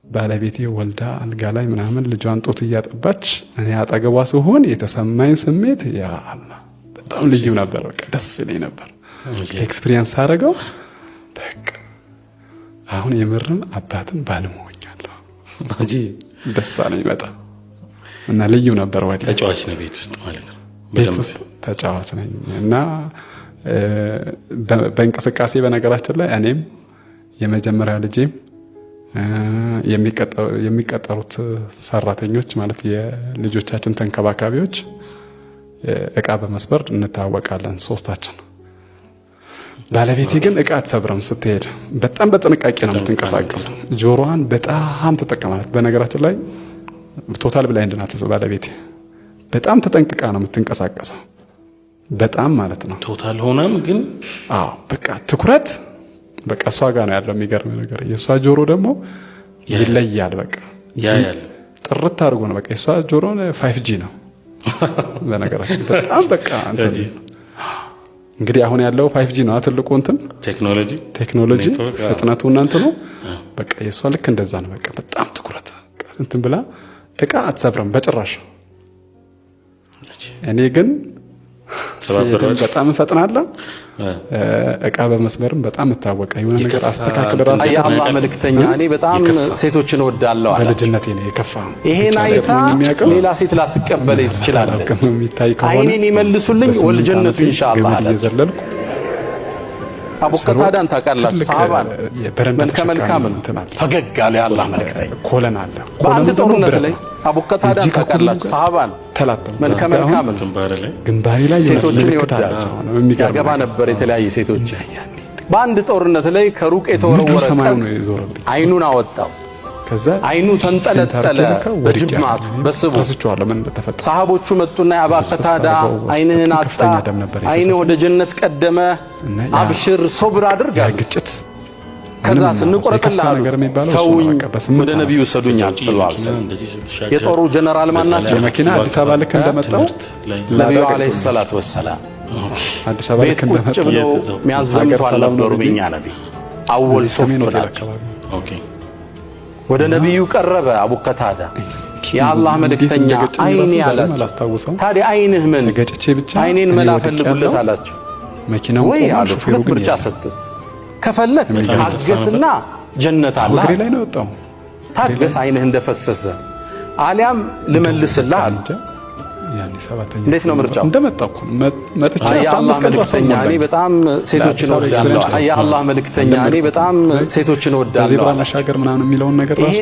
ባለቤቴ ወልዳ አልጋ ላይ ምናምን ልጇን ጦት እያጠባች እኔ አጠገቧ ስሆን የተሰማኝ ስሜት ያ አላህ በጣም ልዩ ነበር። በቃ ደስ ይለኝ ነበር ኤክስፒሪየንስ አደረገው። በቃ አሁን የምርም አባትም ባልም ሆኛለሁ እንጂ ደስ አለኝ በጣም እና ልዩ ነበር። ወዲህ ተጫዋች ነው ቤት ውስጥ ማለት ነው። ቤት ውስጥ ተጫዋች ነኝ እና በእንቅስቃሴ በነገራችን ላይ እኔም የመጀመሪያ ልጄም የሚቀጠሩት ሰራተኞች ማለት የልጆቻችን ተንከባካቢዎች እቃ በመስበር እንታወቃለን ሶስታችን። ባለቤቴ ግን እቃ አትሰብርም። ስትሄድ በጣም በጥንቃቄ ነው የምትንቀሳቀሰው። ጆሮዋን በጣም ትጠቀማለች። በነገራችን ላይ ቶታል ብላይንድ ናት ባለቤቴ። በጣም ተጠንቅቃ ነው የምትንቀሳቀሰው። በጣም ማለት ነው ቶታል ሆናም ግን አዎ በቃ ትኩረት በቃ እሷ ጋር ነው ያለው። የሚገርም ነገር የእሷ ጆሮ ደግሞ ይለያል። በቃ ያያል ጥርት አድርጎ ነው በቃ የእሷ ጆሮ 5G ነው በነገራችን በጣም በቃ እንግዲህ አሁን ያለው 5G ነው ትልቁ እንትን ቴክኖሎጂ ፍጥነቱ እናንተ ነው በቃ የእሷ ልክ እንደዛ ነው። በቃ በጣም ትኩረት እንትን ብላ እቃ አትሰብርም በጭራሽ። እኔ ግን በጣም ፈጥናለሁ። እቃ በመስመርም በጣም ተታወቀ። የሆነ ነገር አስተካክል ራስ የአላህ መልእክተኛ እኔ በጣም ሴቶችን ወዳለሁ አለ። በልጅነቴ ነው የከፋ ይሄን አይታ ሌላ ሴት ላትቀበል ትችላለች። የሚታይ ከሆነ አይኔን ይመልሱልኝ ወልጀነቱ ኢንሻአላህ አለ። የዘለልኩ አቡ ቀታዳን ታውቃላችሁ? ሰሃባን መልከ ፈገግ ያለ የአላህ መልእክተኛ ኮለን አለ። በአንድ ጦርነት ላይ አቡ ቀታዳን ታውቃላችሁ? ሰሃባን መልከ ግንባሬ ላይ ሴቶችን ይወዳል። ያገባ ነበር የተለያየ ሴቶች። በአንድ ጦርነት ላይ ከሩቅ የተወረወረ ቀስ አይኑን አወጣው። ከዛ አይኑ ተንጠለጠለ በጅማቱ በስቡ። ሰሃቦቹ መጡና አባ ቀታዳ አይንህን አጣ፣ አይንህ ወደ ጀነት ቀደመ፣ አብሽር ሶብር አድርግ ግጭት ከዛ ስንቆረጥልህ ተውኝ ወደ ነብዩ ሰዱኛል ሰለላሁ ዐለይሂ ወሰለም። የጦሩ ጀነራል ማናቸው? መኪና አዲስ አበባ ልክ እንደመጣው ነብዩ ዐለይሂ ሰላቱ ወሰላም አዲስ አበባ ልክ እንደመጣው የሚያዘምቱ አልነበሩ። በእኛ ነብይ አወል ሰሚኖ ኦኬ ወደ ነብዩ ቀረበ አቡ ቀታዳ። የአላህ መልእክተኛ አይኔ አላቸው። ታዲያ አይንህ ምን ገጭቼ ብቻ አይኔን መላፈልጉለት አላቸው። መኪናው ቆሞ ሹፌሩ ግን ብቻ ሰጥ ከፈለክ ታገስና ጀነት አለ ላይ ነው ወጣው። ታገስ አይንህ እንደፈሰሰ አሊያም ልመልስልህ አለ። ያኒ ሰባተኛ እንዴት ነው ምርጫው? እንደመጣኩ መጥቻ 15 ቀን ራስኛ እኔ በጣም ሴቶችን ወዳለሁ። የአላህ መልእክተኛ እኔ በጣም ሴቶችን ወዳለሁ። ዜብራ መሻገር ምናምን የሚለውን ነገር ራስ